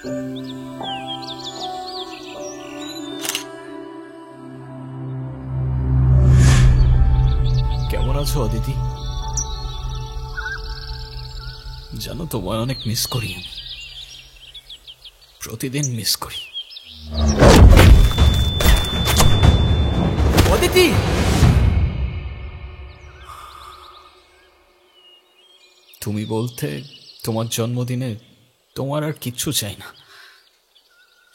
কেমন আছো অদিতি? জানো তোমায় অনেক মিস করি আমি, প্রতিদিন মিস করি। অদিতি, তুমি বলতে তোমার জন্মদিনে তোমার আর কিচ্ছু চাই না,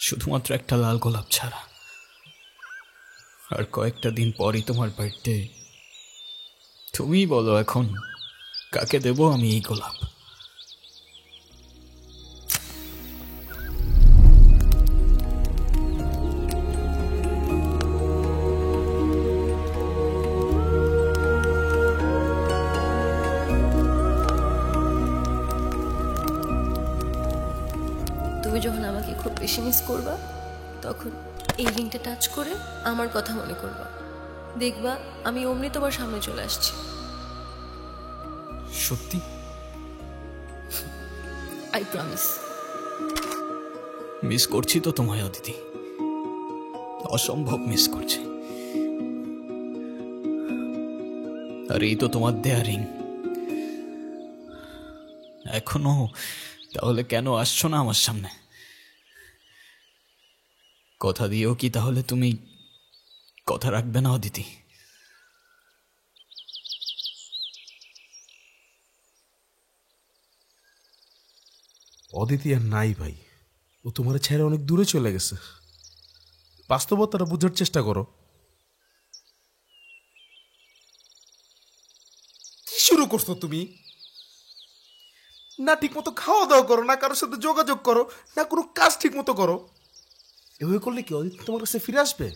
শুধুমাত্র একটা লাল গোলাপ ছাড়া। আর কয়েকটা দিন পরই তোমার বার্থডে। তুমি বলো এখন কাকে দেব আমি এই গোলাপ? তুমি যখন আমাকে খুব বেশি মিস করবা, তখন এই রিংটা টাচ করে আমার কথা মনে করবা, দেখবা আমি অমনি তোমার সামনে চলে আসছি। সত্যি? I promise. মিস করছি তো তোমায় অদিতি, অসম্ভব মিস করছি। আর এই তো তোমার দেয়া রিং এখনো, তাহলে কেন আসছো না আমার সামনে? কথা দিয়েও কি তাহলে তুমি কথা রাখবে না অদিতি? অদিতি আর নাই ভাই, ও তোমার ছেড়ে অনেক দূরে চলে গেছে। বাস্তবতাটা বুঝার চেষ্টা করো। কি শুরু করছো তুমি? না ঠিক মতো খাওয়া দাওয়া করো, না কারোর সাথে যোগাযোগ করো, না কোনো কাজ ঠিক মতো করো। এভাবে করলে কি অদিতি তোমার কাছে ফিরে আসবে?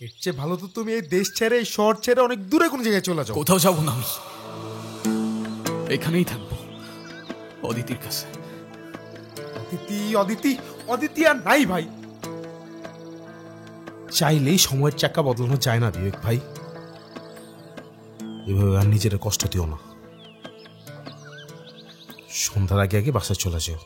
এর চেয়ে ভালো তো তুমি এই দেশ ছেড়ে, এই শহর ছেড়ে অনেক দূরে কোনো জায়গায় চলে যাও। কোথাও যাবো না আমি, এখানেই থাকবো অদিতির কাছে। অদিতি অদিতি অদিতি আর নাই ভাই। চাইলেই সময়ের চাকা বদলানো যায় না বিবেক ভাই। এভাবে আর নিজের কষ্ট দিও না। সন্ধ্যার আগে আগে বাসায় চলে যাও।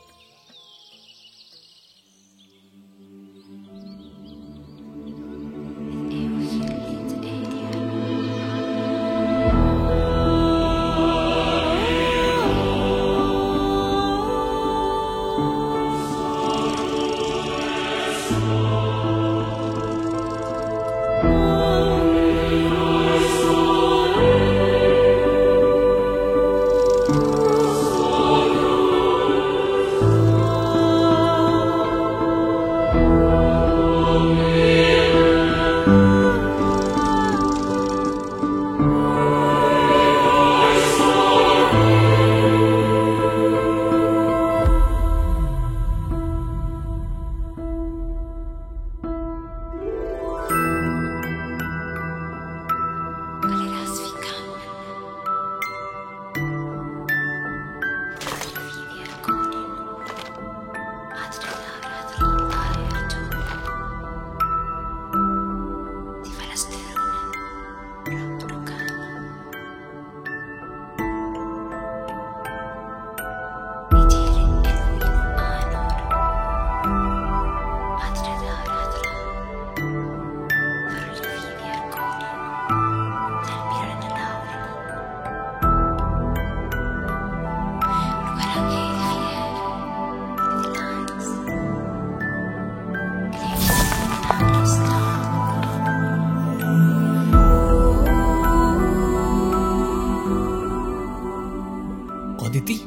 অদিতি,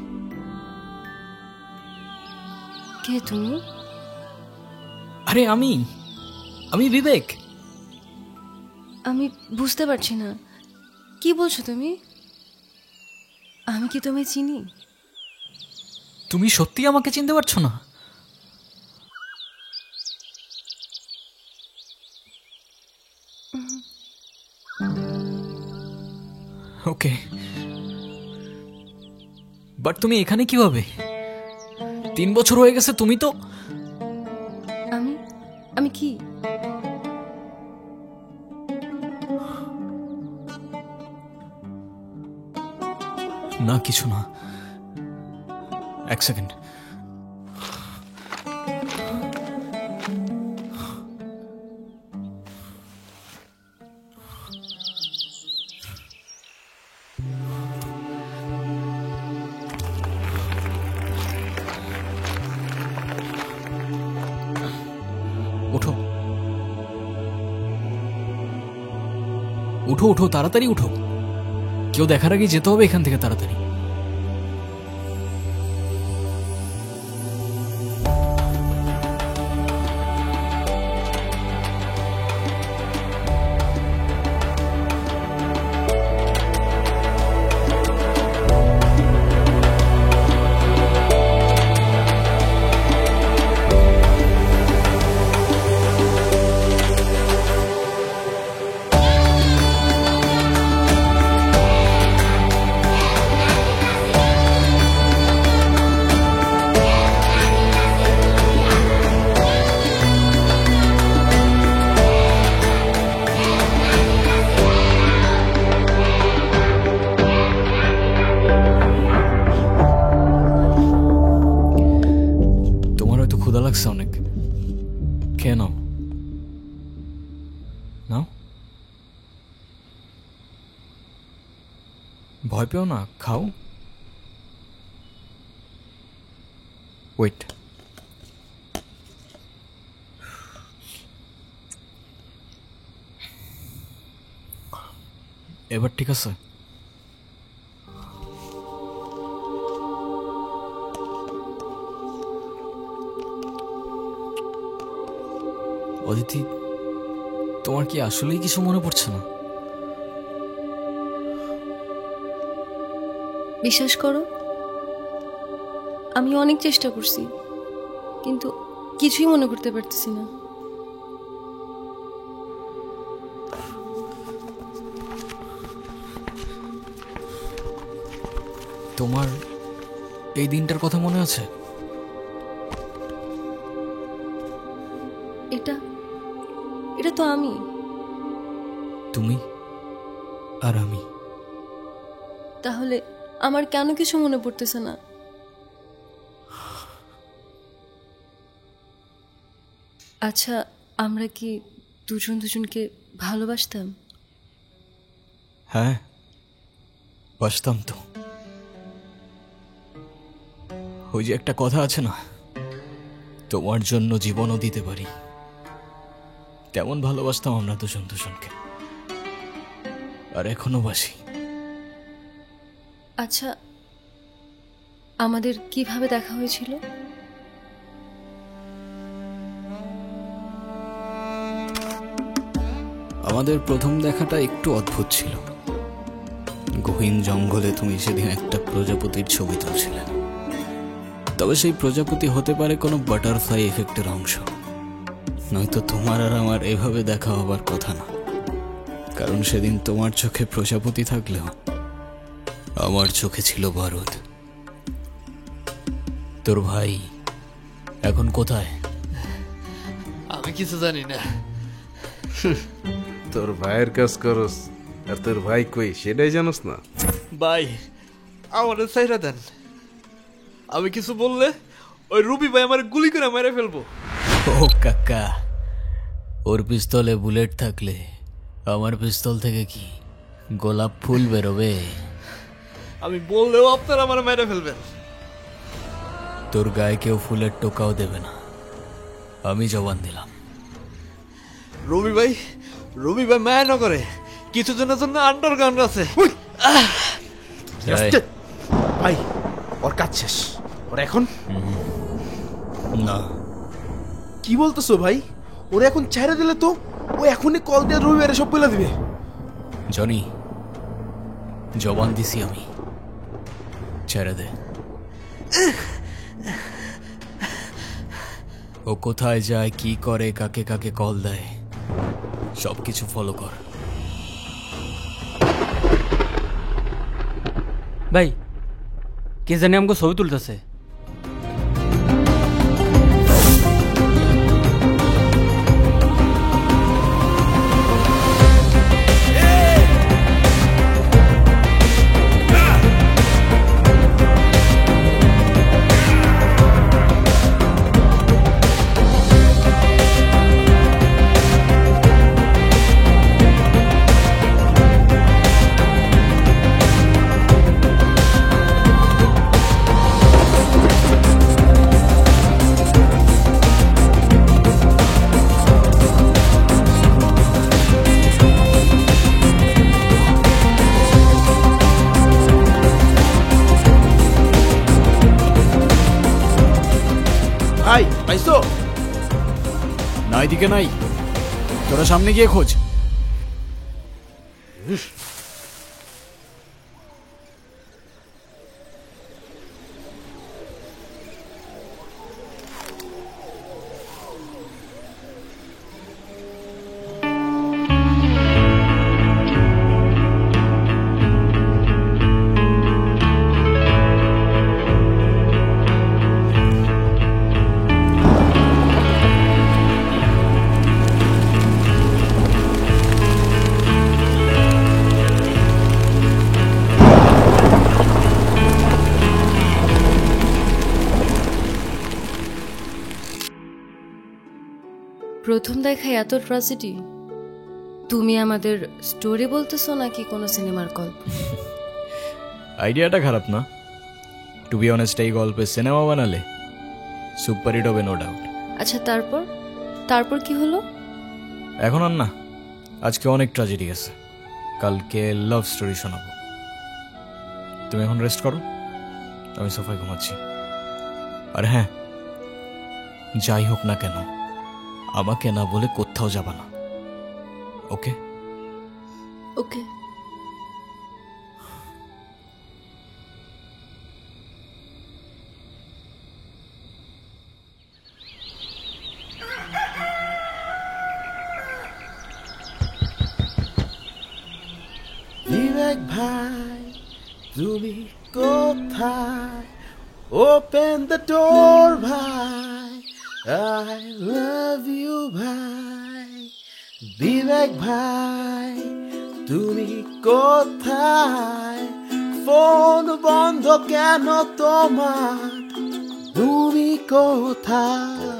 কে তুমি? আরে আমি আমি বিবেক। আমি বুঝতে পারছি না, কি বলছো তুমি? আমি কি তোমায় চিনি? তুমি সত্যি আমাকে চিনতে পারছো না? ওকে, বাট তুমি এখানে কিভাবে? 3 বছর হয়ে গেছে, তুমি তো। আমি আমি কি? না কিছু না, 1 সেকেন্ড। উঠো উঠো, তাড়াতাড়ি উঠো, কেউ দেখার আগে যেতে হবে এখান থেকে তাড়াতাড়ি। ক্ষুধা লাগছে অনেক, খেয়ে নাও। নাও, ভয় পেও না, খাও। ওয়েট, এবার ঠিক আছে? অদিতি, তোমার কি আসলেই কিছু মনে পড়ছে না? বিশ্বাস করো, আমি অনেক চেষ্টা করছি, কিন্তু কিছুই মনে করতে পারতেছি না। তোমার এই দিনটার কথা মনে আছে? এটা তো আমি। তুমি আর আমি। তাহলে আমার কেন কিছু মনে পড়তেছে না? আচ্ছা, আমরা কি দুজন দুজনকে ভালোবাসতাম? হ্যাঁ, বাসতাম তো। ওই যে একটা কথা আছে না, তোমার জন্য জীবনও দিতে পারি, তেমন ভালোবাসতাম আমরা দুজন দুজনকে, আর এখনো বাসি। আচ্ছা, আমাদের কিভাবে দেখা হয়েছিল? আমাদের প্রথম দেখাটা একটু অদ্ভুত ছিল। গহীন জঙ্গলে তুমি সেদিন একটা প্রজাপতির ছবি তুলছিলে, তবে সেই প্রজাপতি হতে পারে কোনো বাটারফ্লাই এফেক্টের অংশ, নয়তো তোমার আর আমার এভাবে দেখা হবার কথা না। কারণ সেদিন তোমার চোখে প্রজাপতি থাকলেও আমার চোখে ছিল বারুদ। তোর ভাই এখন কোথায়? আমি কিছু জানি না। তোর ভাইয়ের কাজ করস, আর তোর ভাই কই সেটাই জানোস না? ভাই, আমাদের চাইরা দেন। আমি কিছু বললে ওই রুবি ভাই আমার গুলি করে মেরে ফেলবো। ও কাকা, ওর পিস্তলে বুলেট থাকলে আমার পিস্তল থেকে কি গোলাপ ফুল বেরোবে? আমি বললেও আপনারা আমার মেরে ফেলবেন। তোর গায়ে কেউ ফুলের টোকাও দেবে না, আমি জবান দিলাম। রবি ভাই মায়া না করে কিছু জনের জন্য আন্ডারগ্রাউন্ড আছে। এই, ভাই, ওর কাজ শেষ, ওর এখন না, কি বলতেছো ভাই? ওরা এখন ছেড়ে দিলে তো ও এখনই কল দিয়ে রবিবারে সব বলে দিবে। জনি, জবান দিছি আমি, ছেড়ে দে। ও কোথায় যায়, কি করে, কাকে কাকে কল দেয়, সবকিছু ফলো কর। ভাই, কে জানি আমাকে ছবি তুলতেছে। ভাই পাইছো? না এদিকে নাই, তোরা সামনে গিয়ে খোঁজ। প্রথম দেখায় এত ট্র্যাজেডি? তুমি আমাদের স্টোরি বলতেছো নাকি কোনো সিনেমার গল্প? আইডিয়াটা খারাপ না, টু বি অনেস্ট। এই গল্পে সিনেমা বানালে সুপার হিট হবে, নো ডাউট। আচ্ছা তারপর তারপর কি হলো? এখন আর না, আজকে অনেক ট্র্যাজেডি আছে, কালকে লাভ স্টোরি শোনাবো। তুমি এখন রেস্ট করো, আমি সোফায় ঘুমাচ্ছি। আর হ্যাঁ, যাই হোক না কেন আমাকে না বলে কোথাও যাবা না, ওকে? ওকে। বিবেক ভাই তুমি কোথায়? ওপেন দ্য ডোর ভাই, আই লাভ ইউ ভাই। বিবেক ভাই তুমি কোথায়? ফোন বন্ধ কেন তোমার? তুমি কোথায়?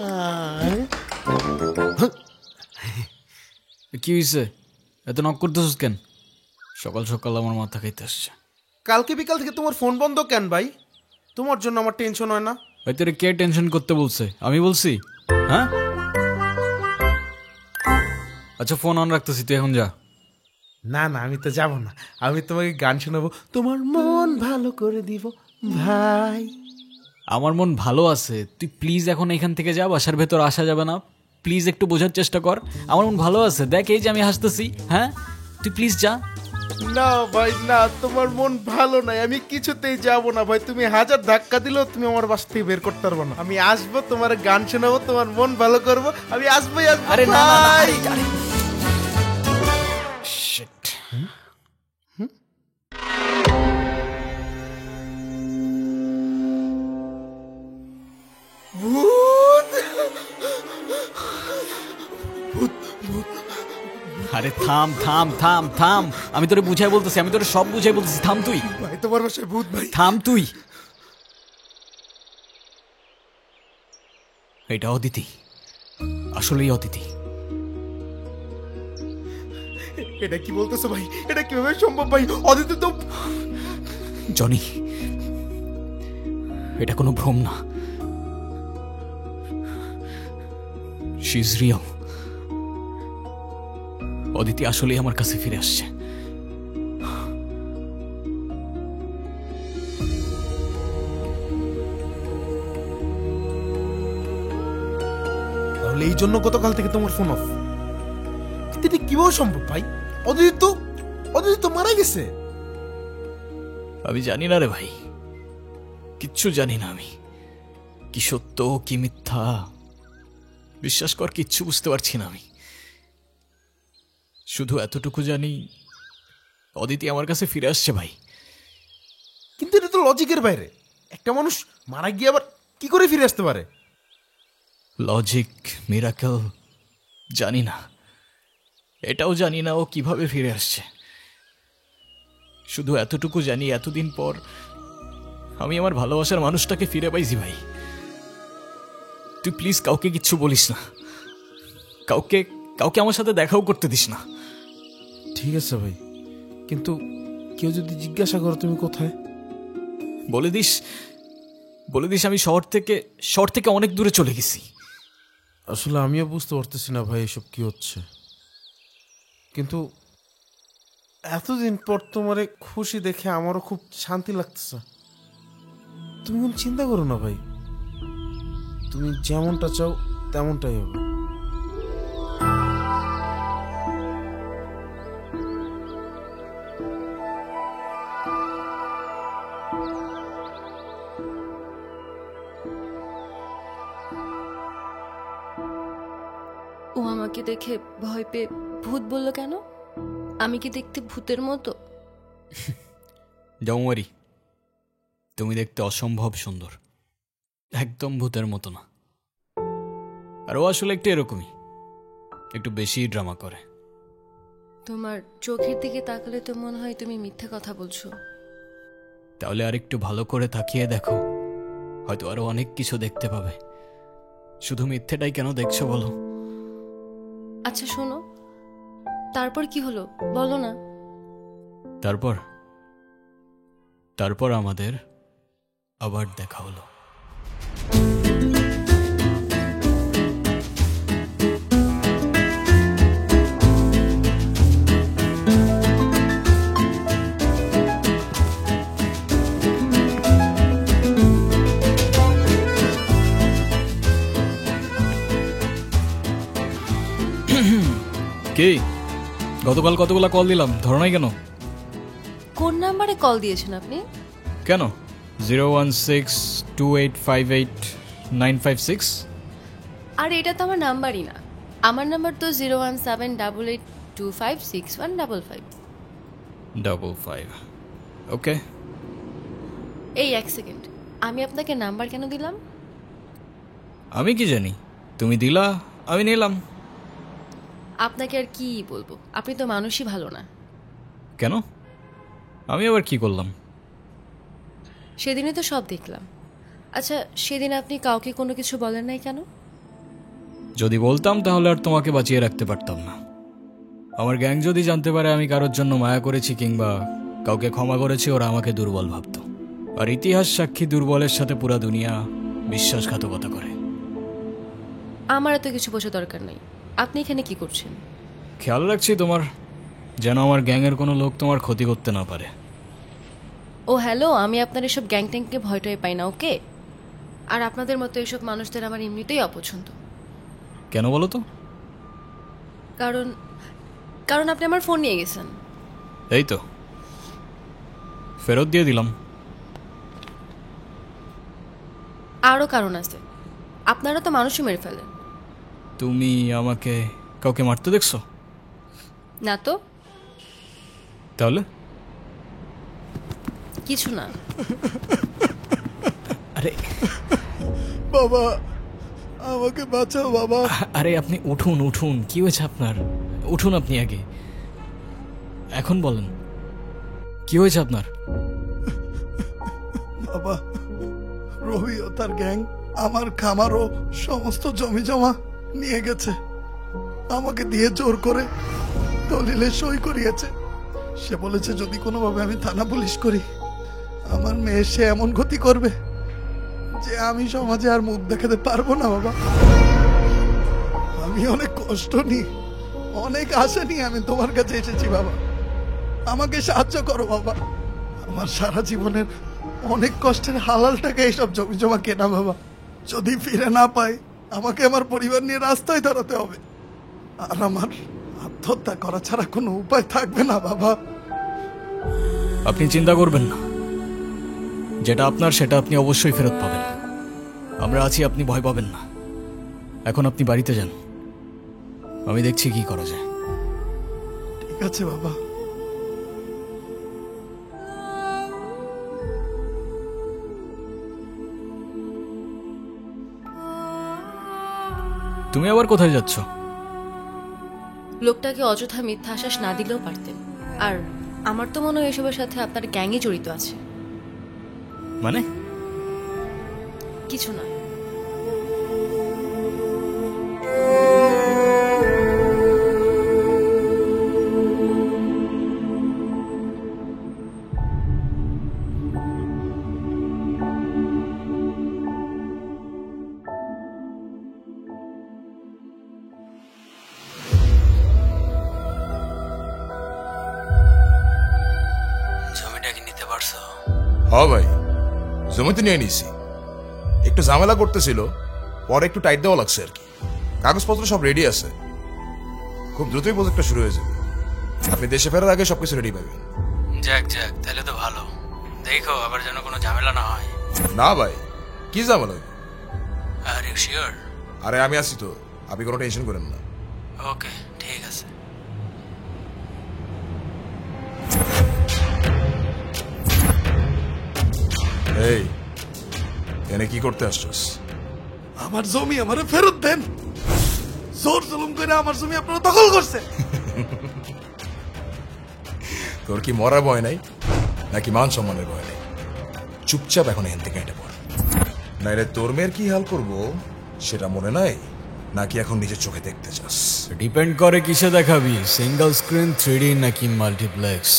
কি হয়েছে, এত নক করতেছিস কেন? সকাল সকাল আমার মাথা খাইতে আসছে। কালকে বিকাল থেকে তোমার ফোন বন্ধ কেন ভাই? তোমার জন্য আমার টেনশন হয় না? হয়তো কে টেনশন করতে বলছে? আমি বলছি? হ্যাঁ, আচ্ছা ফোন অন রাখতেছি, তুই এখন যা। না না, আমি তো যাব না, আমি তোমাকে গান শোনাবো, তোমার মন ভালো করে দিব ভাই। আমার মন ভালো আছে, তুই প্লিজ এখন এখান থেকে যা, বাসার ভেতর আসা যাবে না, প্লিজ একটু বোঝার চেষ্টা কর। আমার মন ভালো আছে, দেখ এই যে আমি হাসতেছি। হ্যাঁ, তুই প্লিজ যা। না ভাই না, তোমার মন ভালো নাই, আমি কিছুতেই যাব না ভাই। তুমি হাজার ধাক্কা দিলেও তুমি আমার বাসা থেকে বের করতে পারবো না। আমি আসবো, তোমার গান শোনাবো, তোমার মন ভালো করবো, আমি আসবোই আসবো। আরে না না না, ভাই। আরে, আরে। Shit. ভূত! আরে থাম থাম থাম থাম, আমি তোরে বুঝাই বলতেছি, আমি তোরে সব বুঝাই বলতেছি, থাম তুই, ভাই তোমার বাসায় ভূত ভাই। থাম তুই। এটা অদিতি, আসলেই অদিতি। এটা কি বলতেছো ভাই? এটা কিভাবে সম্ভব ভাই? অদিতি তো জনি, এটা কোনো ভ্রম না, শি ইজ রিয়েল। অদিতি আসলেই আমার কাছে ফিরে আসছে। তাহলে এই জন্য গতকাল থেকে তোমার ফোন অফ? কিন্তু এটা কিভাবে সম্ভব ভাই? অদিতি তো মারা গেছে। আমি জানি না রে ভাই, কিচ্ছু জানি না আমি, কি সত্য কি মিথ্যা বিশ্বাস কর, কিচ্ছু বুঝতে পারছি না আমি। শুধু এতটুকু জানি অদিতি আমার কাছে ফিরে আসছে ভাই। কিন্তু এটা তো লজিকের বাইরে। একটা মানুষ মারা গিয়ে আবার কি করে ফিরে আসতে পারে? লজিক, মিরাকেল, জানি না, এটাও জানি না ও কিভাবে ফিরে আসছে। শুধু এতটুকু জানি এতদিন পর আমি আমার ভালোবাসার মানুষটাকে ফিরে পাইছি ভাই। তুই প্লিজ কাউকে কিচ্ছু বলিস না, কাউকে কাউকে আমার সাথে দেখাও করতে দিস না। ঠিক আছে ভাই, কিন্তু কেউ যদি জিজ্ঞাসা করো তুমি কোথায়? বলে দিস আমি শহর থেকে অনেক দূরে চলে গেছি। আসলে আমিও বুঝতে পারতেছি না ভাই এসব কি হচ্ছে, কিন্তু এতদিন পর তোমারে খুশি দেখে আমারও খুব শান্তি লাগতেছে। তুমি কোন চিন্তা করো না ভাই, তুমি যেমনটা চাও তেমনটাই হবে। ও আমাকে দেখে ভয় পেয়ে ভূত বলল কেন? আমি কি দেখতে ভূতের মতো? ডোন্ট তুমি দেখতে অসম্ভব সুন্দর, একদম ভূতের মতো না। আর ও আসলে একটু এরকমই, একটু বেশি ড্রামা করে। তোমার চোখের দিকে তাকালে তো মনে হয় তুমি মিথ্যে কথা বলছো। তাহলে আর একটু ভালো করে তাকিয়ে দেখো, হয়তো আরো অনেক কিছু দেখতে পাবে। শুধু মিথ্যেটাই কেন দেখছো বলো? আচ্ছা শোনো, তারপর কি হলো বলো না। তারপর তারপর আমাদের আবার দেখা হলো। কি গতকাল কতগুলা কল দিলাম, ধরো নাই কেন? কোন নাম্বারে কল দিয়েছেন আপনি? কেন 01628589556? আর এটা তো আমার নাম্বারই না। আমার নাম্বার তো 01788256155। ওকে, এই এক সেকেন্ড, আমি আপনাকে নাম্বার কেন দিলাম? আমি কি জানি, তুমি দিলা, আমি নিলাম। আপনাকে আর কি বলবো, আপনি তো মানুষই ভালো না। কেন? আমি আবার কি করলাম? সেদিনে তো সব দেখলাম। আচ্ছা সেদিন আপনি কাউকে কোনো কিছু বলেন নাই কেন? যদি বলতাম তাহলে আর তোমাকে বাঁচিয়ে রাখতে পারতাম না। আমার গ্যাং যদি জানতে পারে আমি কারোর জন্য মায়া করেছি কিংবা কাউকে ক্ষমা করেছি, ওরা আমাকে দুর্বল ভাবত। আর ইতিহাস সাক্ষী, দুর্বলের সাথে পুরা দুনিয়া বিশ্বাসঘাতকতা করে। আমার এত কিছু বোঝা দরকার নেই। আপনি এখানে কি করছেন? খেয়াল রাখছি তোমার, যেন আমার গ্যাংয়ের কোনো লোক তোমার ক্ষতি করতে না পারে। ও হ্যালো, আমি আপনার এসব গ্যাং ট্যাংকে ভয় টয় পাই না, ওকে? আর আপনাদের মতো এসব মানুষদের আমার এমনিতেই অপছন্দ। কেন বলো তো? কারণ কারণ আপনি আমার ফোন নিয়ে গেছেন। এই তো ফেরত দিয়ে দিলাম। আরও কারণ আছে, আপনারা তো মানুষই মেরে ফেলেন। তুমি আমাকে কাউকে মারতে দেখছো? না তো। তাহলে কিছু না। আরে বাবা আমাকে বাঁচাও বাবা। আরে আপনি উঠুন উঠুন, কি হয়েছে আপনার? উঠুন আপনি আগে, এখন বলেন কি হয়েছে আপনার? বাবা, রবি ও তার গ্যাং আমার খামার ও সমস্ত জমি জমা নিয়ে গেছে। আমাকে দিয়ে জোর করে দলিলে সই করিয়েছে। সে বলেছে যদি কোনোভাবে আমি থানা পুলিশ করি, আমার মেয়ে সে এমন ক্ষতি করবে যে আমি সমাজে আর মুখ দেখাতে পারবো না। বাবা, আমি অনেক কষ্ট নিয়ে, অনেক আশা নিয়ে আমি তোমার কাছে এসেছি। বাবা, আমাকে সাহায্য করো বাবা। আমার সারা জীবনের অনেক কষ্টের হালাল টাকা এইসব জমি জমা কেনা। বাবা, যদি ফিরে না পাই আমাকে আমার পরিবার নিয়ে রাস্তায় দাঁড়াতে হবে, আর আমার আত্মহত্যা করা ছাড়া কোনো উপায় থাকবে না। বাবা, আপনি চিন্তা করবেন না, যেটা আপনার সেটা আপনি অবশ্যই ফেরত পাবেন। আমরা আছি, আপনি ভয় পাবেন না। এখন আপনি বাড়িতে যান, আমি দেখছি কি করা যায়। ঠিক আছে বাবা। তুমি আবার কোথায় যাচ্ছ? লোকটাকে অযথা মিথ্যা আশ্বাস না দিলেও পারতেন। আর আমার তো মনে হয় এসবের সাথে আপনার গ্যাংই জড়িত আছে। মানে? কিছু না। জমিটা কি নিতে পারছো? হ ভাই, জমি তো নিয়ে নিছি। একটু ঝামেলা করতেছিল, পরে একটু টাইট দেওয়া লাগছে আর কি। কাগজপত্র সব রেডি আছে, খুব দ্রুতই প্রজেক্টটা শুরু হয়ে যাবে। আপনি দেশে ফেরার আগে সবকিছু রেডি পাবেন। যাক যাক, তাহলে তো ভালো। দেখো আবার যেন কোনো ঝামেলা না হয়। না ভাই, কি ঝামেলা? Are you sure? আরে আমি আছি তো, আপনি কোনো টেনশন করেন না। ওকে, ঠিক আছে। এই এনে কি করতে আসছস? আমার জমি আমারে ফেরত দেন। জোর জুলুম করে আমার জমি আপনারা দখল করছে। তোর কি মরার ভয় নাই নাকি মান সম্মানের ভয় নাই? চুপচাপ এখন এখান থেকে হেঁটে পড়, নাইলে তোর মেয়ের কি হাল করবো সেটা মনে নাই নাকি এখন নিজের চোখে দেখতে চাস? ডিপেন্ড করে কিসে দেখাবি, সিঙ্গেল স্ক্রিন, 3D নাকি মাল্টিপ্লেক্স।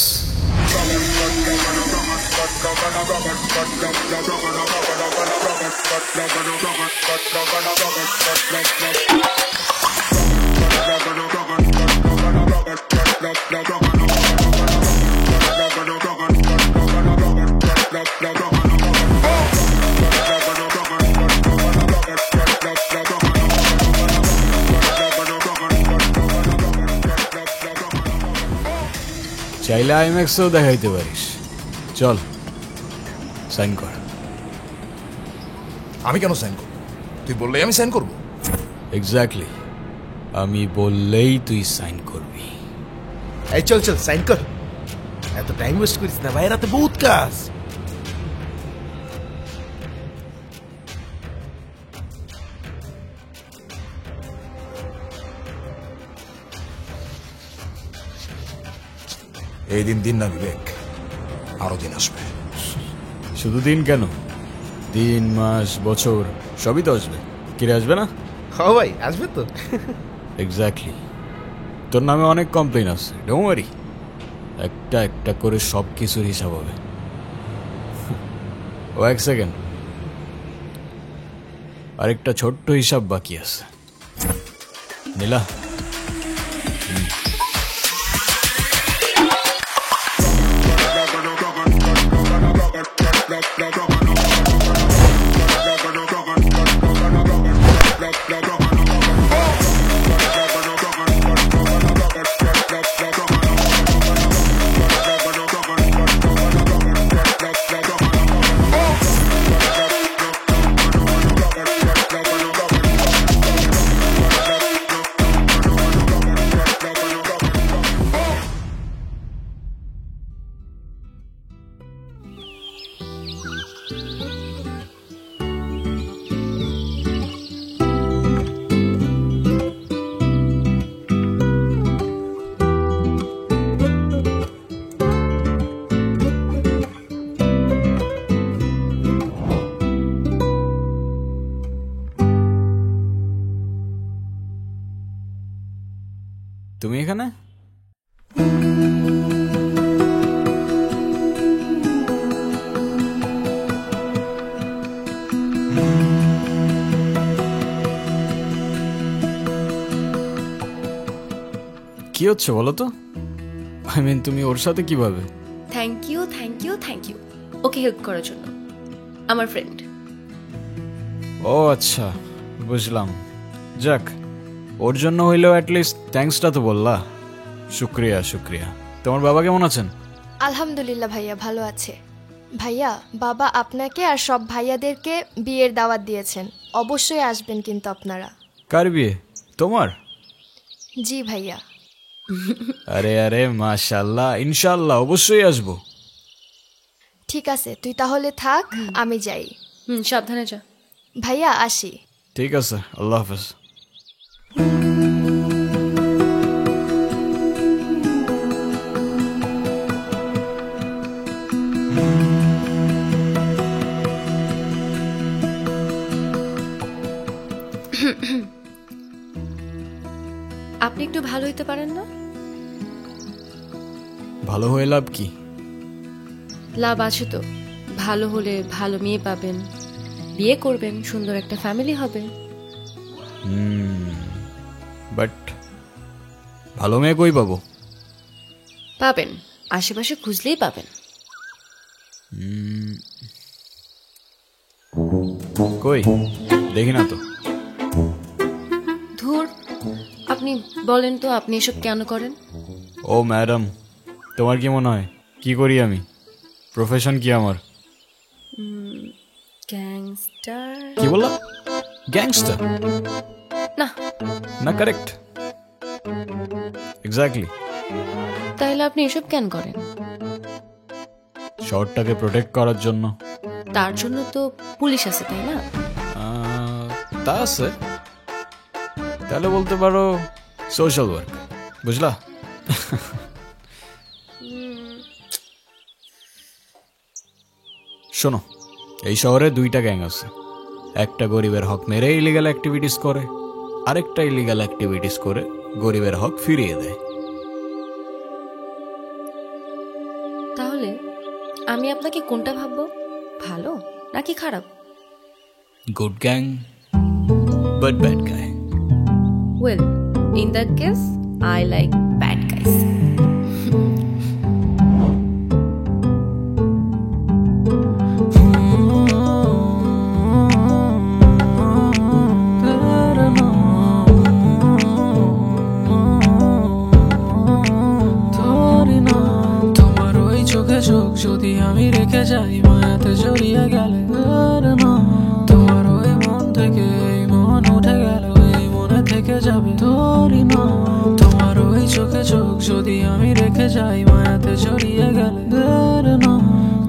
চাইলে আইম্যাক্সও দেখাইতে পারিস। চল সাইন কর। আমি কেন সাইন করবো? তুই বললেই আমি সাইন করবো? এক্স্যাক্টলি, আমি বললেই তুই সাইন করবি। এই চল চল সাইন কর, এত টাইম ওয়েস্ট করিস না ভাই, রাতে বহুত কাজ। এই দিন দিন না বিবেক, আরো দিন আসবে। শুধু দিন কেন, দিন, মাস, বছর সবই তো আসবে। কিরে আসবে না? হ্যাঁ ভাই আসবে তো। এক্স্যাক্টলি, তোর নামে অনেক কমপ্লেন আছে, ডোন্ট ওয়ারি। একটা একটা করে সব কিছুর হিসাব হবে। ও এক সেকেন্ড, আরেকটা ছোট্ট হিসাব বাকি আছে। নীলা, তুমি এখানে? কি হচ্ছে বলো তো? আই মিন তুমি ওর সাথে কিভাবে? Thank you thank you thank you ওকে হেল্প করার জন্য। আমার ফ্রেন্ড। ও আচ্ছা, বুঝলাম। যাক, ওর জন্য হইলেও অ্যাটলিস্ট থ্যাঙ্কসটা তো বললা। শুক্রিয়া শুক্রিয়া। তোমার বাবা কেমন আছেন? আলহামদুলিল্লাহ ভাইয়া ভালো আছে। ভাইয়া, বাবা আপনাকে আর সব ভাইয়াদেরকে বিয়ের দাওয়াত দিয়েছেন, অবশ্যই আসবেন কিন্তু আপনারা। কার বিয়ে? তোমার? জি ভাইয়া। আরে আরে মাশাআল্লাহ, ইনশাআল্লাহ অবশ্যই আসবো। ঠিক আছে, তুই তাহলে থাক, আমি যাই। সাবধানে যা ভাইয়া, আসি। ঠিক আছে, আল্লাহ হাফেজ। আপনি একটু ভালো হইতে পারেন না? ভালো হয়ে লাভ কি? লাভ আছে তো। ভালো হলে ভালো মেয়ে পাবেন, বিয়ে করবেন, সুন্দর একটা ফ্যামিলি হবে। বাট ভালো মেয়ে কই পাবো? পাবেন, আশেপাশে খুঁজলেই পাবেন। কই দেখি না তো। আপনি বলেন তো, আপনি এসব কেন করেন? ও ম্যাডাম, তোমার কি মনে হয় কি করি আমি? প্রফেশন কি আমার? গ্যাংস্টার? কি বললা? গ্যাংস্টার না। না, কারেক্ট, এক্স্যাক্টলি। তাহলে আপনি এসব কেন করেন? শহরটাকে প্রোটেক্ট করার জন্য। তার জন্য তো পুলিশ আছে, তাই না? তা আছে, তাহলে বলতে পারো সোশ্যাল ওয়ার্ক, বুঝলা? শোনো, এই শহরে দুইটা গ্যাং আছে। একটা গরিবের হক মেরে ইলিগাল অ্যাক্টিভিটিস করে, আরেকটা ইলিগাল অ্যাক্টিভিটিস করে গরিবের হক ফিরিয়ে দেয়। তাহলে আমি আপনাকে কোনটা ভাববো, ভালো নাকি খারাপ? Good gang but bad guy. Well, in that case I like bad guys. যদি আমি রেখে যাই মায়াতে জড়িয়ে গেলে, তোমার ওই মন থেকে এই মন উঠে গেল, এই মনে থেকে যাবে তোরই নাম। তোমার ওই চোখে চোখ যদি আমি রেখে যাই মায়াতে জড়িয়ে গেলে,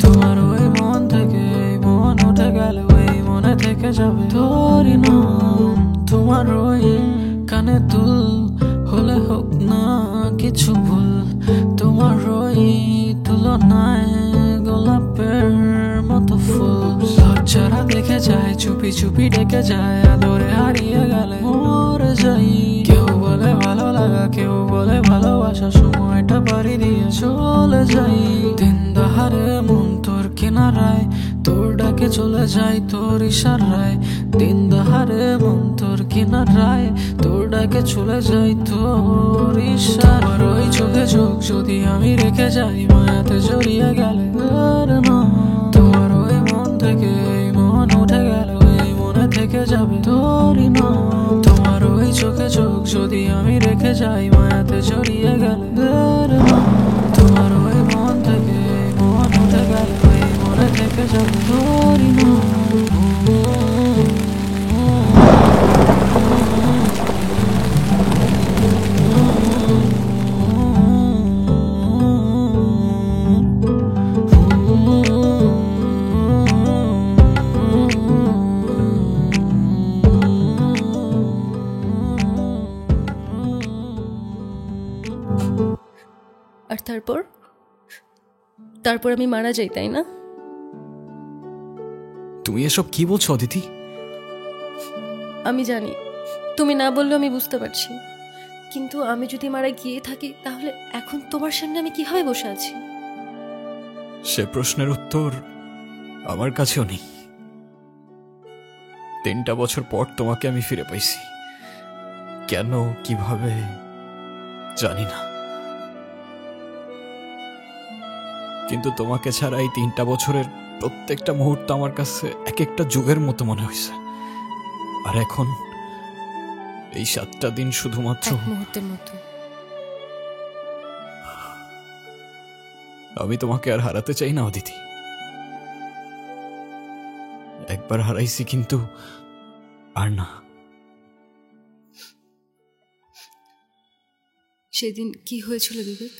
তোমার ওই মন থেকে এই মন উঠে গেল, এই মনে থেকে যাবে তোরই নাম। তোমার ওই কানে দুল হলে হোক না কিছু ভুল, তোমার ওই তুলনায় গোলাপের মতো ফুল। লজ্জারা দেখে যায়, চুপি চুপি ডেকে যায়, আদরে হারিয়ে গেলে মরে যাই। কেউ বলে ভালো লাগা, কেউ বলে ভালোবাসা, সময়টা পাড়ি দিয়ে চলে যাই। দিন দাহারে মন তোর কিনারায়, তোর ডাকে চলে যায় তোর ইশারায়। দিন দাহারে মন তোর কিনারায়, তোর ডাকে চলে যায় তোর ইশারায়। ওই চোখে চোখ যদি আমি রেখে যাই মায়াতে জড়িয়ে গেলে, তোমার ওই মন থেকে এই মন উঠে গেল, এই মনে থেকে যাবে তোরই নাম। তোমার ওই চোখে চোখ যদি আমি রেখে যাই মায়াতে জড়িয়ে গেলে, তোমার ওই মন থেকে এই মন উঠে গেল, এই মনে থেকে যাবে তোরই নাম। আর তারপর আমি মারা যাই, তাই না? তুমি এসব কি বলছো অদিতি? আমি জানি, তুমি না বললেও আমি বুঝতে পারছি, কিন্তু আমি যদি মারা গিয়ে থাকি তাহলে এখন তোমার সামনে আমি কিভাবে বসে আছি? সে প্রশ্নের উত্তর আমার কাছেও নেই। 3টা বছর পর তোমাকে আমি ফিরে পাইছি, কেন কিভাবে জানি না, কিন্তু তোমাকে ছাড়া এই 3টা বছরের প্রত্যেকটা মুহূর্ত আমার কাছে এক একটা যুগের মতো মনে হয়েছে। আর এখন এই 7টা দিন শুধুমাত্র এক মুহূর্তের মতো। আমি তোমাকে আর হারাতে চাই না অদিতি। একবার হারাইছি, কিন্তু আর না। সেদিন কি হয়েছিল বিবেক?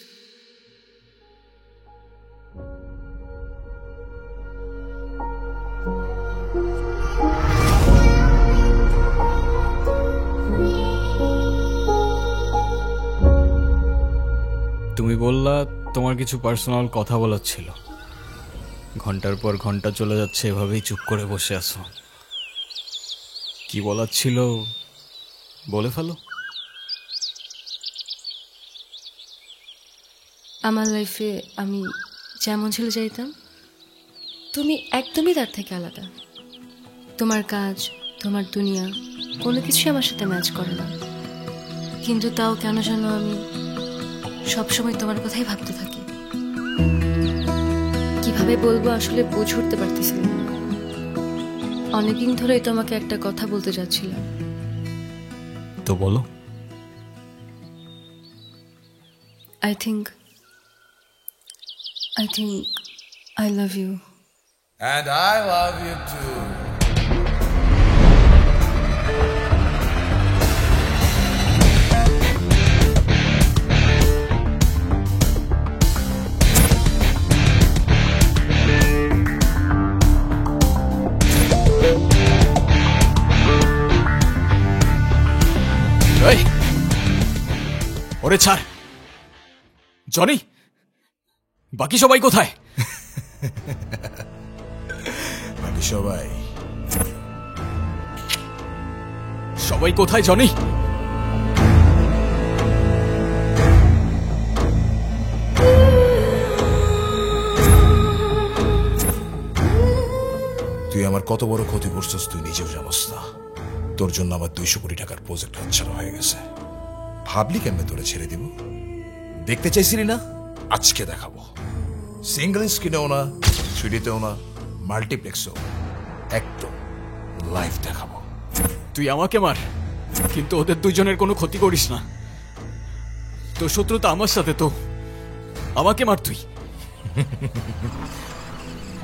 তুমি বললা তোমার কিছু পার্সোনাল কথা বলার ছিল। ঘন্টার পর ঘন্টা চলে যাচ্ছে, এভাবেই চুপ করে বসে আছো। কি বলার ছিল বলে ফেলো। আমার লাইফে আমি যেমন ছিল চাইতাম, তুমি একদমই তার থেকে আলাদা। তোমার কাজ, তোমার দুনিয়া কোনো কিছুই আমার সাথে ম্যাচ করে না, কিন্তু তাও কেন যেন আমি সবসময় তোমার কথাই ভাবতে থাকি। কিভাবে বলবো আসলে বুঝে উঠতে পারতেছিলাম না। অনেকদিন ধরেই তোমাকে একটা কথা বলতে যাচ্ছিলাম। তো বলো। I think I love you. And I love you too. এই, ওরে ছাড়। জনি, বাকি সবাই কোথায়? বাকি সবাই কোথায় জনি? তুই আমার কত বড় ক্ষতি করছিস তুই নিজেও জানোস না। তোর জন্য আমার 200 কোটি টাকার প্রজেক্ট হাতছাড়া হয়ে গেছে। ভাবলি কেমনে তোরে ছেড়ে দিব? দেখতে চাইছিলি না? আজকে দেখাবো। সিঙ্গল স্ক্রিনেও না, 3Dতেও না, মাল্টিপ্লেক্সও, একদম লাইভ দেখাবো। তুই আমাকে মার, কিন্তু ওদের দুজনের কোনো ক্ষতি করিস না। তোর শত্রুতা আমার সাথে, তো আমাকে মার তুই।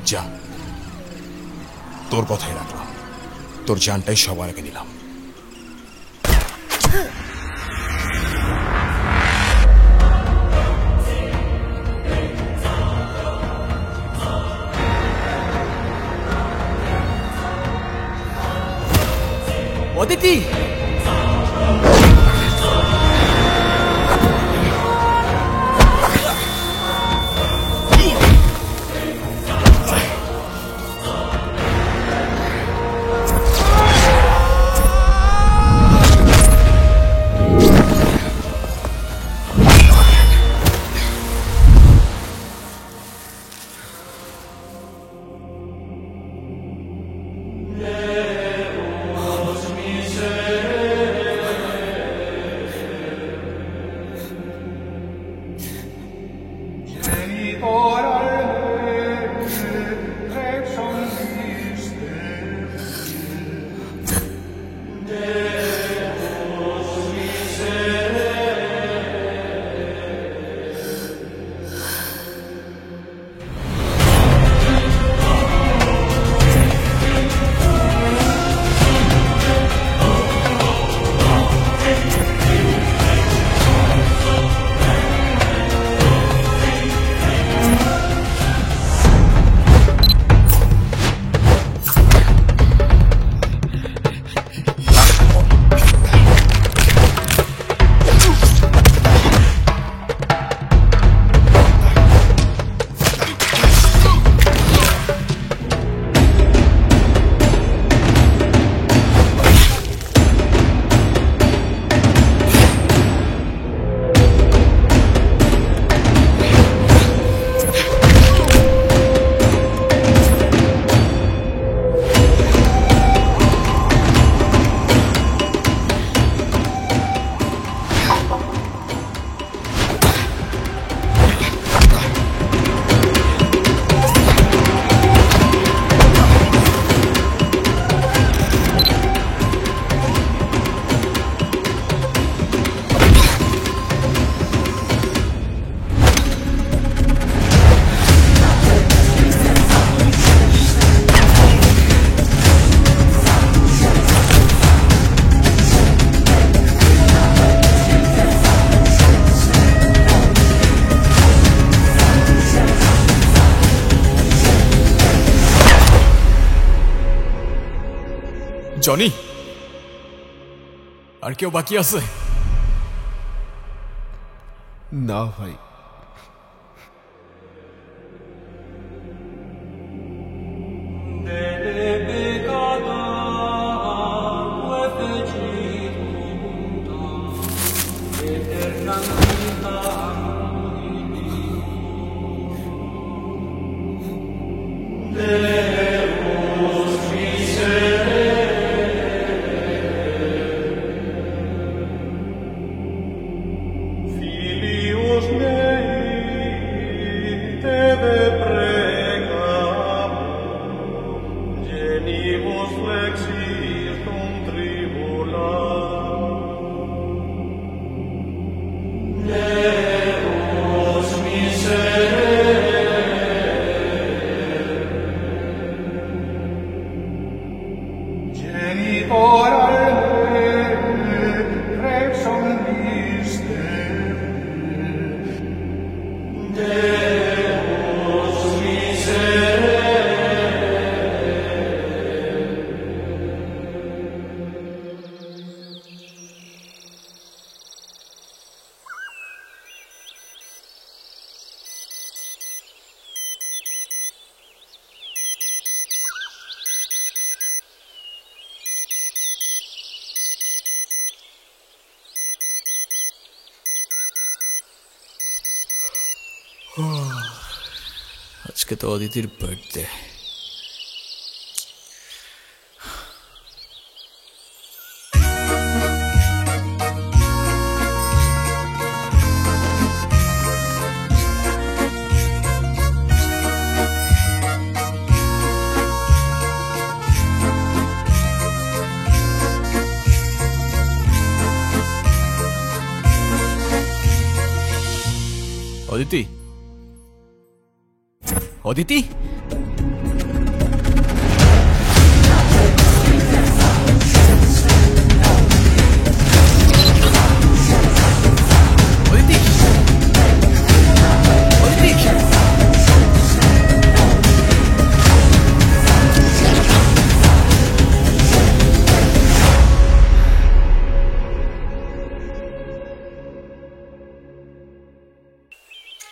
যা, তোর কথাই রাখলাম। তোর জানটাই সবার আগে নিলাম। অদিতি, জনি, আর কেউ বাকি আছে? না ভাই, আজকে তো অদিতির বার্থডে। অদিতি, অদিতি, অদিতি, অদিতি,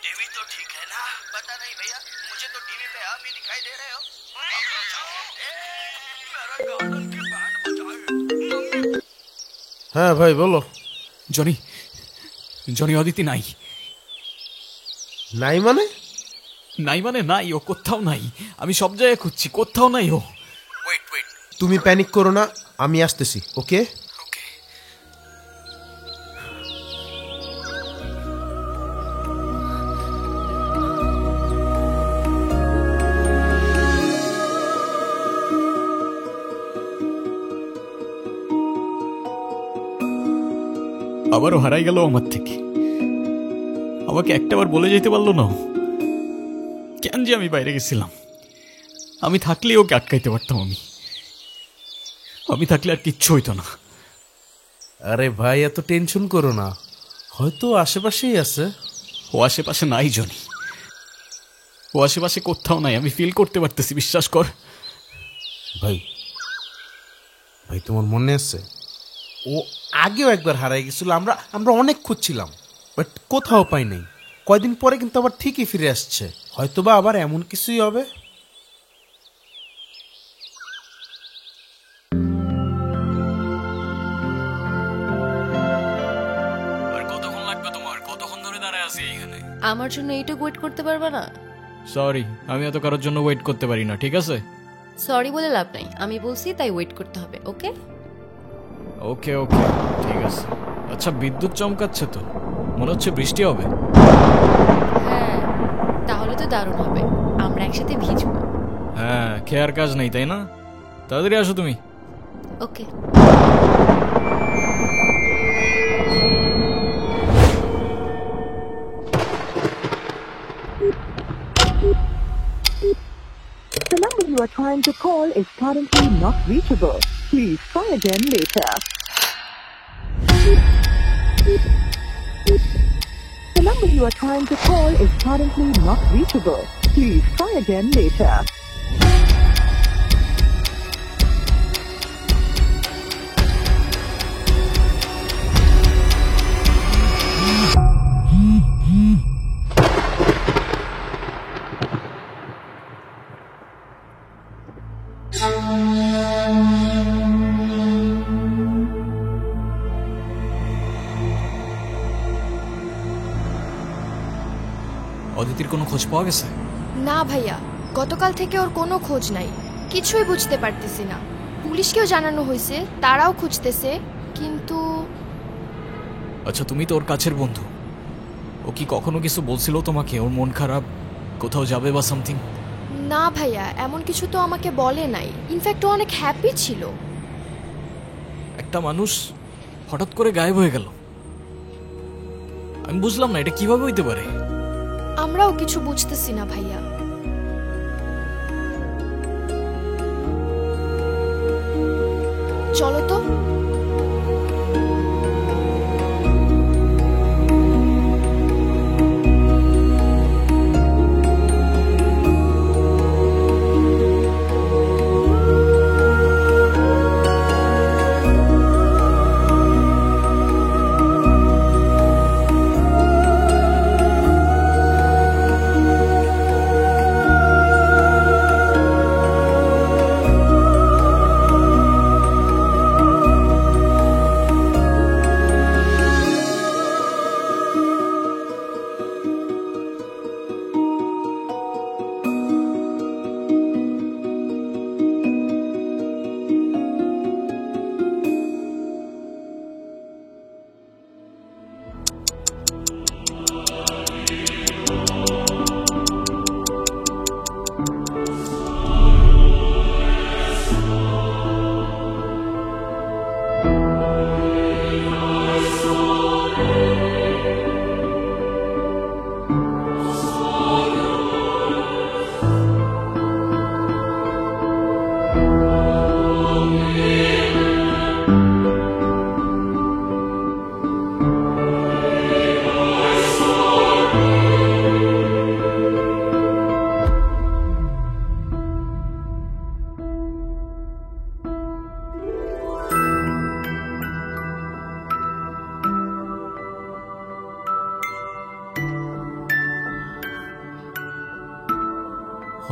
टीवी तो ठीक है ना? पता नहीं भैया, मुझे तो टीवी पे आप ही दिखाई दे रहे हो। मेरा गार्डन की बैंड बजाओ। হ্যাঁ ভাই বলো। জনি, জনি অদিতি নাই। নাই মানে? নাই মানে নাই, ও কোথাও নাই। আমি সব জায়গায় খুঁজছি, কোথাও নাই ও। वेट वेट, তুমি প্যানিক করো না, আমি আসতেছি। ওকে ओके। আবারও হারাই গেল আমার থেকে। আমাকে একটাবার বলে যেতে পারলো না। কেন যে আমি বাইরে গেছিলাম। আমি থাকলে ওকে আটকাইতে পারতাম। আমি থাকলে আর কিচ্ছু হইতো না। আরে ভাই এত টেনশন করো না, হয়তো আশেপাশেই আছে। ও আশেপাশে নাই জনি, ও আশেপাশে কোথাও নাই। আমি ফিল করতে পারতেছি, বিশ্বাস কর। ভাই ভাই তোমার মনে আছে ও আগেও একবার হারাই গেছিল। আমরা আমরা অনেক খুঁজছিলাম, বাট কোথাও পাই নাই। কয়দিন পরে কিন্তু আবার ঠিকই ফিরে আসছে। হয়তোবা আবার এমন কিছুই হবে। আর কতক্ষণ লাগবে তোমার? কতক্ষণ ধরে দাঁড়ায় আছি এখানে? আমার জন্য এইটুকু ওয়েট করতে পারবে না? সরি, আমি এত কারোর জন্য ওয়েট করতে পারি না, ঠিক আছে? সরি বলে লাভ নাই, আমি বলছি তাই ওয়েট করতে হবে। ওকে ওকে ওকে, ঠিক আছে। আচ্ছা, বিদ্যুৎ চমকাচ্ছে তো, মনে হচ্ছে বৃষ্টি হবে। হ্যাঁ, তাহলে তো দারুণ হবে, আমরা একসাথে ভিজবো। হ্যাঁ, খেয়ার কাজ নেই তাই না? তাড়াতাড়ি আসো তুমি। ওকে। The number you are trying to call is currently not reachable. Please try again later. The number you are trying to call is currently not reachable. Please try again later. অদিতির কোনো খোঁজ পাওয়া গেছে? না ভাইয়া, গতকাল থেকে ওর কোনো খোঁজ নাই। কিছুই বুঝতে পারতেছি না। পুলিশকেও জানানো হয়েছে, তারাও খুঁজতেছে, কিন্তু আচ্ছা, তুমি তো ওর কাছের বন্ধু, ও কি কখনো কিছু বলছিল তোমাকে? ওর মন খারাপ, কোথাও যাবে বা সামথিং? না ভাইয়া, এমন কিছু তো আমাকে বলে নাই। ইনফ্যাক্ট ও অনেক হ্যাপি ছিল। একটা মানুষ হঠাৎ করে গায়েব হয়ে গেল, আমি বুঝলাম না এটা কিভাবে হইতে পারে। আমরাও কিছু বুঝতেছি না ভাইয়া। চলো তো।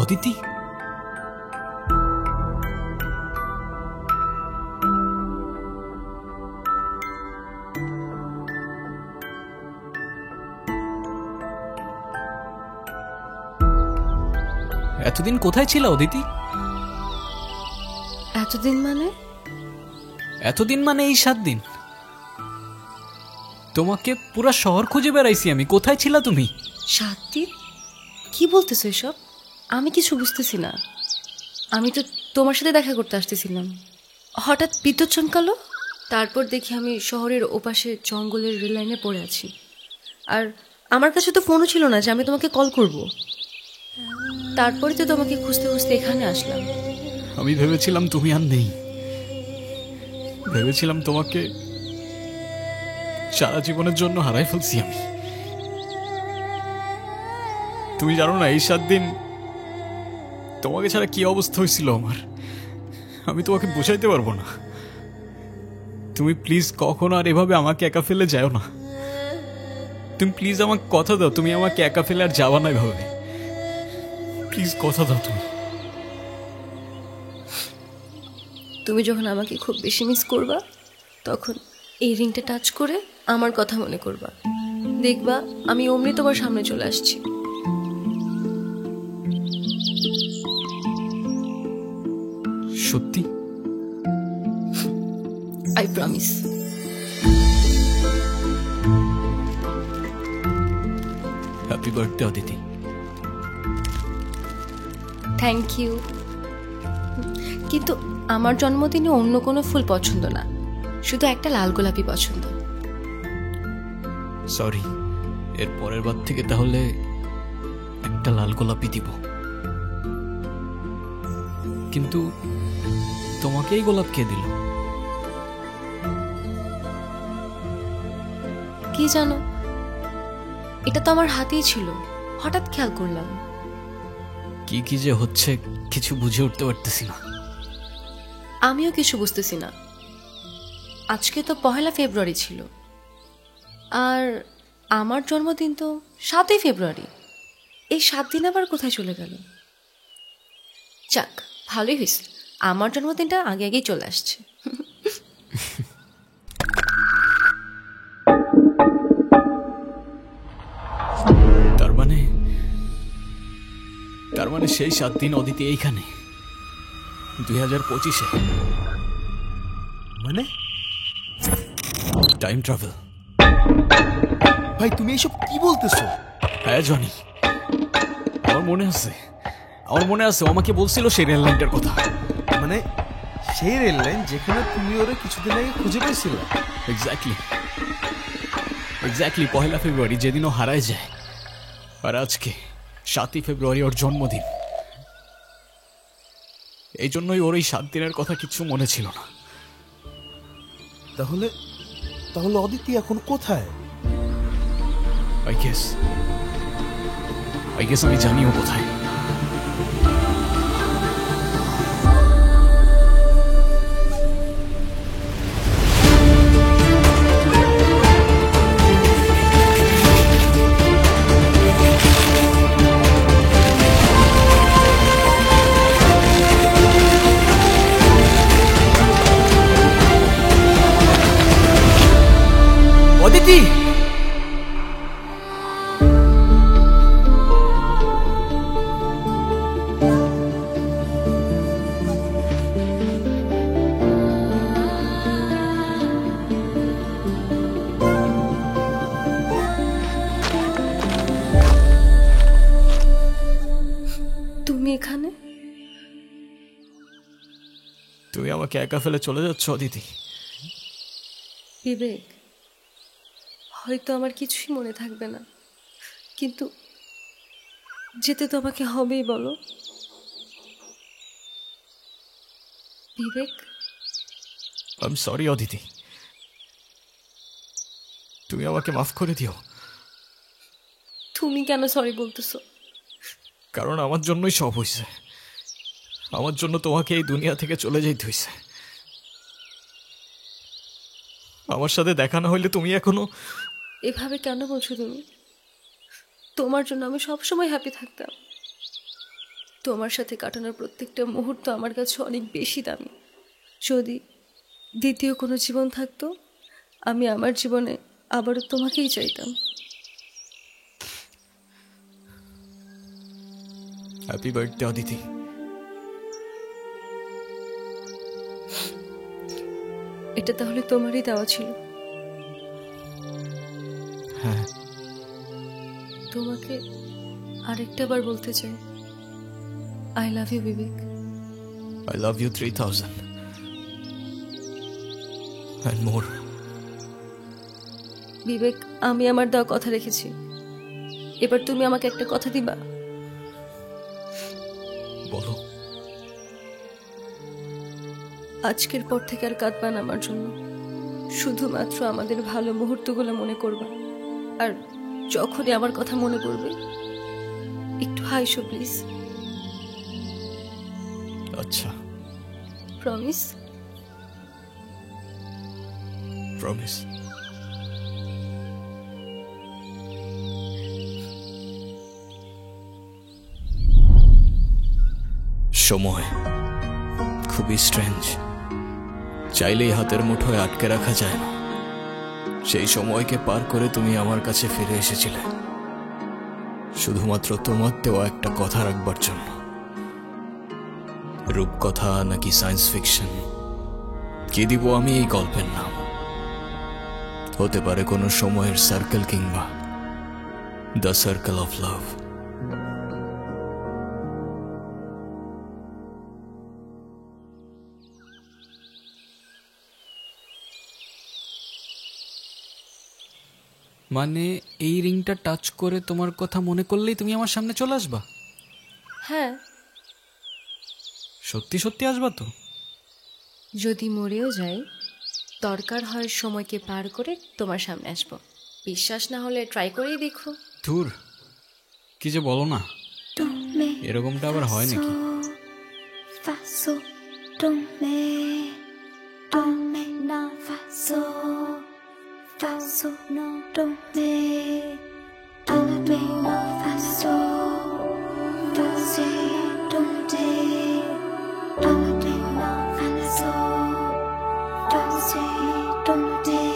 অদিতি, এতদিন কোথায় ছিল অদিতি? এতদিন মানে? এতদিন মানে এই 7 দিন। তোমাকে পুরা শহর খুঁজে বেড়াইছি আমি, কোথায় ছিলা তুমি? 7 দিন? কি বলতেছো এসব? আমি কিছু বুঝতেছি না। আমি তো তোমার সাথে দেখা করতে আসতেছিলাম, হঠাৎ বিদ্যুৎ চমকালো, তারপর দেখি আমি শহরের ওপাশে জঙ্গলের রেল লাইনে পড়ে আছি। আর আমার কাছে তো ফোনও ছিল না যে আমি তোমাকে কল করব। তারপরে তো তোমাকে খুঁজতে খুঁজতে এখানে আসলাম। আমি ভেবেছিলাম তুমি আর নেই, ভেবেছিলাম তোমাকে সারা জীবনের জন্য হারাই ফেলছি আমি। তুমি জানো না এই 7 দিন তোমাকে ছাড়া কি অবস্থা হয়েছিল আমার, আমি তোমাকে বোঝাইতে পারবো না। তুমি প্লিজ কখনো আর এভাবে আমাকে একা ফেলে যাও না। তুমি প্লিজ আমাকে কথা দাও, তুমি আমাকে একা ফেলে আর যাওয়া না এভাবে। প্লিজ কথা দাও তুমি। তুমি যখন আমাকে খুব বেশি মিস করবা, তখন এই রিংটা টাচ করে আমার কথা মনে করবা, দেখবা আমি অমনি তোমার সামনে চলে আসছি। সত্যি? I promise. Happy birthday Aditi. Thank you. কিন্তু আমার জন্মদিনে অন্য কোনো ফুল পছন্দ না, শুধু একটা লাল গোলাপি পছন্দ। সরি, এর পরের বার থেকে তাহলে একটা লাল গোলাপি দিব। কিন্তু তোমাকে এই গোলাপ কে দিল? কি জানো, এটা তো আমার হাতেই ছিল, হঠাৎ খেয়াল করলাম। কি কি যে হচ্ছে কিছু বুঝে উঠতে পারতেছি না। আমিও কিছু বুঝতেছি না। আজকে তো 1 ফেব্রুয়ারি ছিল, আর আমার জন্মদিন তো 7 ফেব্রুয়ারি। এই 7 দিন আবার কোথায় চলে গেল? যাক, ভালোই হয়েছে, আমার জন্মদিনটা আগে আগেই চলে আসছে। তার মানে সেই 7 দিন অদিতি এইখানে 2025-এ। মানে টাইম ট্রাভেল। ভাই তুমি এইসব কি বলতেছো? হ্যাঁ জনি, আমার মনে আছে, ও আমাকে বলছিল সেই রেল লাইনটার কথা। মানে সেই রেল লাইন যেখানে তুমি ওরে কিছুদিন আগে খুঁজে পেয়েছিলে? এক্স্যাক্টলি 1 ফেব্রুয়ারি, যেদিন ও হারায় যায়। আর আজকে 7 ফেব্রুয়ারি ওর জন্মদিন। এই জন্যই ওর এই 7 দিনের কথা কিছু মনে ছিল না। তাহলে তাহলে অদিতি এখন কোথায়? আই গেস আমি জানিও কোথায়। অদিতি, তুমি এখানে? তুমি আমাকে একা ফেলে চলে যাচ্ছ অদিতি? বিবেক, হয়তো আমার কিছুই মনে থাকবে না, কিন্তু যেতে তো আমাকে হবেই, বলো বিবেক। আই এম সরি অদিতি, তুমি আমাকে মাফ করে দিও। তুমি কেন সরি বলতেছো? কারণ আমার জন্যই সব হয়েছে, আমার জন্য তোমাকে এই দুনিয়া থেকে চলে যেতে হয়েছে। আমার সাথে দেখা না হইলে তুমি এখনো। এভাবে কেন বলছো তুমি? তোমার জন্য আমি সবসময় হ্যাপি থাকতাম। তোমার সাথে কাটানোর প্রত্যেকটা মুহূর্ত আমার কাছে অনেক বেশি দামি। যদি দ্বিতীয় কোনো জীবন থাকতো, আমি আমার জীবনে আবারও তোমাকেই চাইতাম। Happy birthday Aditi. এটা তাহলে তোমারই দেওয়া ছিল? হ্যাঁ। তোমাকে আরেকটা বার বলতে চাই, I love you Vivek. I love you 3000 and more. Vivek, আমি আমার দেওয়া কথা রেখেছি, এবার তুমি আমাকে একটা কথা দিবা? বলো। আজকের পর থেকে আর কাঁদবা না আমার জন্য, শুধুমাত্র আমাদের ভালো মুহূর্তগুলো মনে করবা, আর যখনই আমার কথা মনে পড়বে একটু হাইসো প্লিজ। আচ্ছা, প্রমিস? প্রমিস। সময় খুবই স্ট্রেঞ্জ, চাইলেই হাতের মুঠোয় আটকে রাখা যায় না। সেই সময়কে পার করে তুমি আমার কাছে ফিরে এসেছিলে শুধুমাত্র তোমার দেওয়া একটা কথা রাখবার জন্য। রূপকথা নাকি সায়েন্স ফিকশন, কি দিব আমি এই গল্পের নাম? হতে পারে কোনো সময়ের সার্কেল কিংবা দ্য সার্কেল অফ লাভ। মানে এই রিংটা টাচ করে তোমার কথা মনে করলেই তুমি আমার সামনে চলে আসবা? হ্যাঁ। সত্যি সত্যি আসবা তো? যদি মরেও যাই, দরকার হয় সময়কে পার করে তোমার সামনে আসবো। বিশ্বাস না হলে ট্রাই করেই দেখো। ধুর, কি যে বলো না, এরকমটা আবার হয় নাকি? Don't